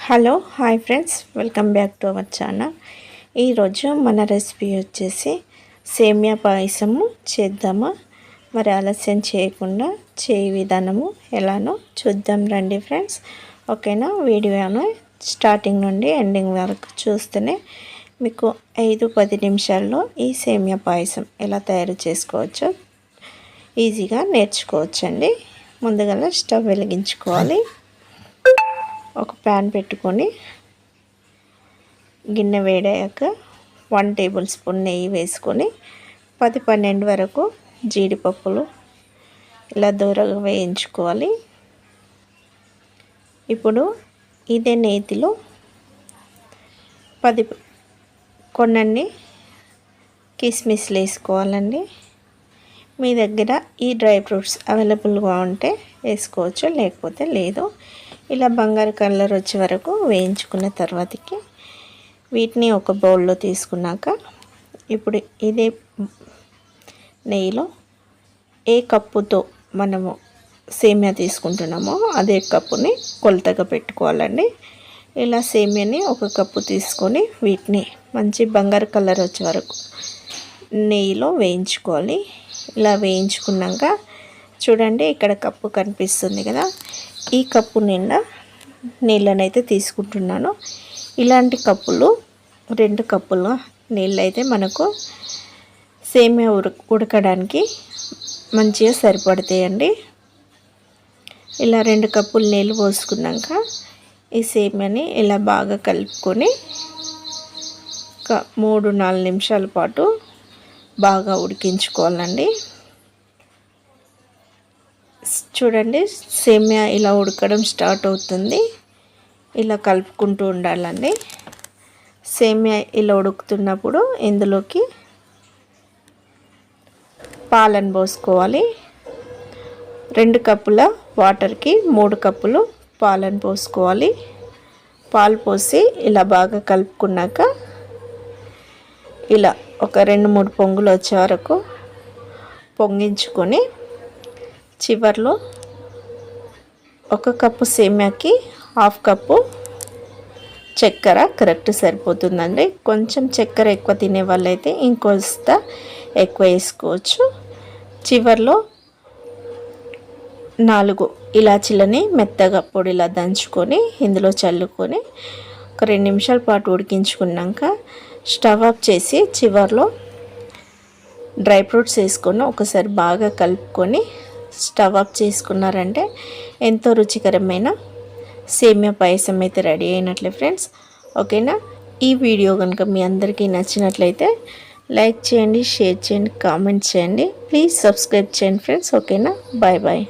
Hello hi friends, welcome back to our channel. ఈరోజు మన recipe వచ్చేసి సేమియా పాయసము చేద్దామా. మరి ఆలస్యం చేయకుండా చేయ విధానము ఎలానో చూద్దాం రండి ఫ్రెండ్స్. ఓకేనా, వీడియోను స్టార్టింగ్ నుండి ఎండింగ్ వరకు చూస్తేనే మీకు 5-10 నిమిషాల్లో ఈ సేమియా పాయసం ఎలా తయారు చేసుకోవచ్చో ఈజీగా నేర్చుకోవచ్చండి. ముందుగా స్టవ్ వెలిగించుకోవాలి. ఒక ప్యాన్ పెట్టుకొని గిన్నె వేడాక 1 టేబుల్ స్పూన్ నెయ్యి వేసుకొని 10-12 వరకు జీడిపప్పులు ఇలా దూరగా వేయించుకోవాలి. ఇప్పుడు ఇదే నేతిలో కొన్నన్ని కిస్మిస్లు వేసుకోవాలండి. మీ దగ్గర ఈ డ్రై ఫ్రూట్స్ అవైలబుల్గా ఉంటే వేసుకోవచ్చు, లేకపోతే లేదు. ఇలా బంగారు కలర్ వచ్చే వరకు వేయించుకున్న తర్వాతకి వీటిని ఒక బౌల్లో తీసుకున్నాక ఇప్పుడు ఇదే నెయ్యిలో ఏ కప్పుతో మనము సేమియా తీసుకుంటున్నామో అదే కప్పుని కొలతగా పెట్టుకోవాలండి. ఇలా సేమియాని ఒక కప్పు తీసుకొని వీటిని మంచి బంగారు కలర్ వచ్చే వరకు నెయ్యిలో వేయించుకోవాలి. ఇలా వేయించుకున్నాక చూడండి, ఇక్కడ కప్పు కనిపిస్తుంది కదా, ఈ కప్పు నిండా నీళ్ళనైతే తీసుకుంటున్నాను. ఇలాంటి కప్పులు 2 కప్పుల నీళ్ళు అయితే మనకు సేమియా ఉడకడానికి మంచిగా సరిపడతాయండి. ఇలా 2 కప్పులు నీళ్ళు పోసుకున్నాక ఈ సేమియాని ఇలా బాగా కలుపుకొని 3-4 నిమిషాల పాటు బాగా ఉడికించుకోవాలండి. చూడండి, సేమియా ఇలా ఉడకడం స్టార్ట్ అవుతుంది. ఇలా కలుపుకుంటూ ఉండాలండి. సేమియా ఇలా ఉడుకుతున్నప్పుడు ఇందులోకి పాలను పోసుకోవాలి. 2 కప్పుల వాటర్కి 3 కప్పులు పాలను పోసుకోవాలి. పాలు పోసి ఇలా బాగా కలుపుకున్నాక ఇలా ఒక 2-3 పొంగులు వచ్చే వరకు పొంగించుకొని చివర్లో 1 కప్పు సేమియాకి 1/2 కప్పు చక్కెర కరెక్ట్ సరిపోతుందండి. కొంచెం చక్కెర ఎక్కువ తినే వాళ్ళైతే ఇంకొస్త ఎక్కువ వేసుకోవచ్చు. చివర్లో 4 ఇలాచీలని మెత్తగా పొడిలా దంచుకొని ఇందులో చల్లుకొని ఒక 2 నిమిషాల పాటు ఉడికించుకున్నాక స్టవ్ ఆఫ్ చేసి చివర్లో డ్రై ఫ్రూట్స్ వేసుకొని ఒకసారి బాగా కలుపుకొని స్టవ్ ఆఫ్ చేసుకున్నారంటే ఎంతో రుచికరమైన సేమియా పాయసం అయితే రెడీ అయినట్లే ఫ్రెండ్స్. ఓకేనా, ఈ వీడియో కనుక మీ అందరికీ నచ్చినట్లయితే లైక్ చేయండి, షేర్ చేయండి, కామెంట్ చేయండి. ప్లీజ్ సబ్స్క్రైబ్ చేయండి ఫ్రెండ్స్. ఓకేనా, బాయ్ బాయ్.